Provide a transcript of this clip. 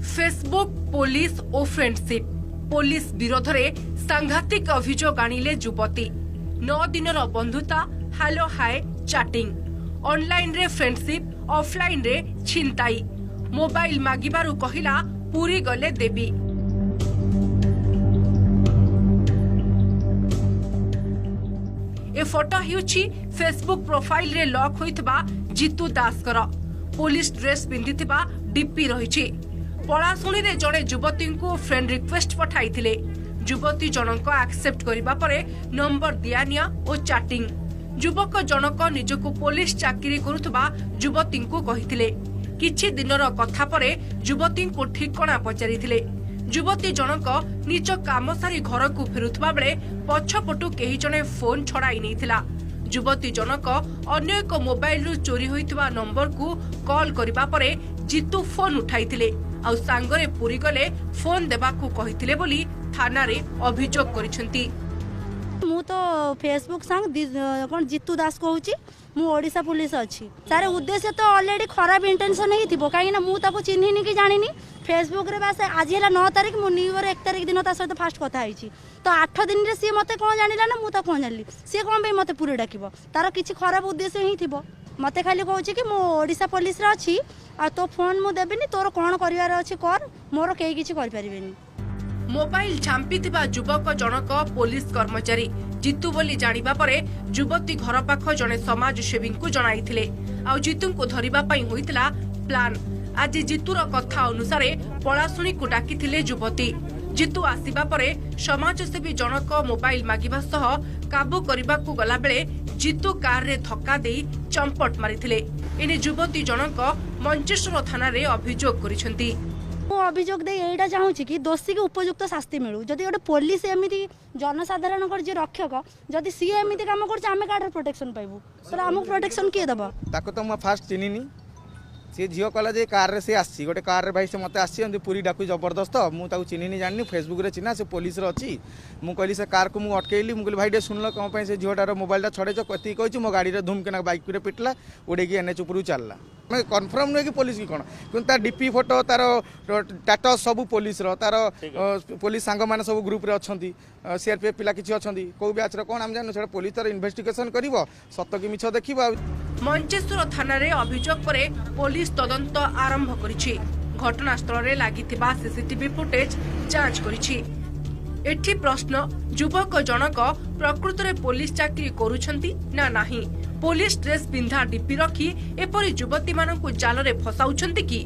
Facebook police और friendship police विरोध में सांघातिक अभियोग आनिले युवती 9 दिनर बंधुता हेलो हाय चैटिंग ऑनलाइन रे फ्रेंडशिप ऑफलाइन रे छिनताई मोबाइल मागिबारु कहिला पूरी गले देवी। ए फोटो हिउछि फेसबुक प्रोफाइल रे लॉक होइतबा जीतू दासकर पुलिस ड्रेस पिंधितबा डीपी रहिछि। पलाशुणी रे जड़े युवती को फ्रेंड रिक्वेस्ट पठाइथिले। युवती जनक एक्सेप्ट करिबा परे नंबर दियानिया और चैटिंग। युवक जनक निजको पुलिस चाकरी करुथबा युवती को कहिथिले। किछि दिनर कथा परे युवती को ठिकाना पचारिथिले। युवती जनक निज काम सारी घर को फेरुथबा बेले पछपटु केही जने फोन छड़ाई नैथिला। युवती जनक अन्य एक मोबाइल रु चोरी होइतबा नंबर को कॉल करिबा परे जीतू फोन उठाइथिले आ सांगरे पूरी गले फोन देबाकू कहिथिले बोली थाना रे अभियोग करिसेंती। मु तो फेसबुक सांग कोन जीतू दास कहूची मु ओडिसा पुलिस अछि। सारे उद्देश्य तो ऑलरेडी खराब इंटेंशन नहीं थिबो काहे ना मु ताको चिन्हिनी कि जानिनी। फेसबुक रे बास आज हैला 9 तारिख मु न्यू ईयर 1 तारिख दिन ता सहित फास्ट कथा आइची तो 8 दिन रे सी मते कोन जानिला ना मु ता कोन जानली सी कोन बे मते पूरे डाकिबो तार किछि खराब उद्देश्य ही थिबो। मते खाली कहूची कि मु ओडिसा पुलिस रे अछि आ तो फोन मु देबिनी तोर कोन करिवार अछि कर मोर केही किछि करि परिबेनी। मोबाइल झांपिथिबा युवक जनक पुलिस कर्मचारी जीतू बोली जानिबा परे युवती घर पाख जने समाजसेवी को जणाइथिले आ जीतू को धरिबा पई होइतिला प्लान। आज जीतूर कथा अनुसार पलाशुणी को डाकिथिले युवती। जीतू आसीबा परे समाजसेवी जनक मोबाइल मागिबा सह काबू करबा को गला बेले जीतू कार रे धक्का देई चंपट मारिथिले। एने युवती जनक मंचेश्वर थाना रे अभियोग करिसेंती। मु अभियोग दे एटा चाहूची कि दोषी के उपयुक्त शास्ति मिलू। जदि गोटे पुलिस एमिति जनसाधारण कर जे रक्षक जदि सी एमिति काम करछ आमे काडर प्रोटेक्शन पाइबू तोरा हमक प्रोटेक्शन के दबा। ताको तो म फास्ट चिनिनी से झियो कला जे कार रे से आसी गोटे कार रे भाई से मते आसी अंदि पूरी डाकू जबरदस्त मु ताको चिनिनी जाननी फेसबुक रे चिना से पुलिस रे अछि। मु कहली से कार को मु अटकेली मु कहली भाई डे सुनलो कम पई से झियोटार मोबाइल टा छड़े कति कहछि मो गाड़ी रे धूम केना बाइक रे पिटला उडे की एनएच ऊपर चलला। मैं कन्फर्म नहीं कि पुलिस की कौन कि तार डीपी फोटो तार स्टेटस सब पुलिस रो तार पुलिस सांग माने सब ग्रुप रे अछंती सीआरपीएफ पिला किछि अछंती को बैच रो कोन हम जानु से पुलिस तार इन्वेस्टिगेशन करिवो सत्य कि मिछ देखिबो। मंचेश्वर थाना रे अभियोग परे पुलिस तदंत आरंभ करिछि। घटनास्थल रे लागिथिबा सीसीटीवी फुटेज जांच करिछि। एठी प्रश्न युवक जनक प्रकृत रे पुलिस चाकरी करूछंती ना नाही। पुलिस ड्रेस पिंधा डीपी रखी एपरी युवती मानकु जाल रे फसाउछंती कि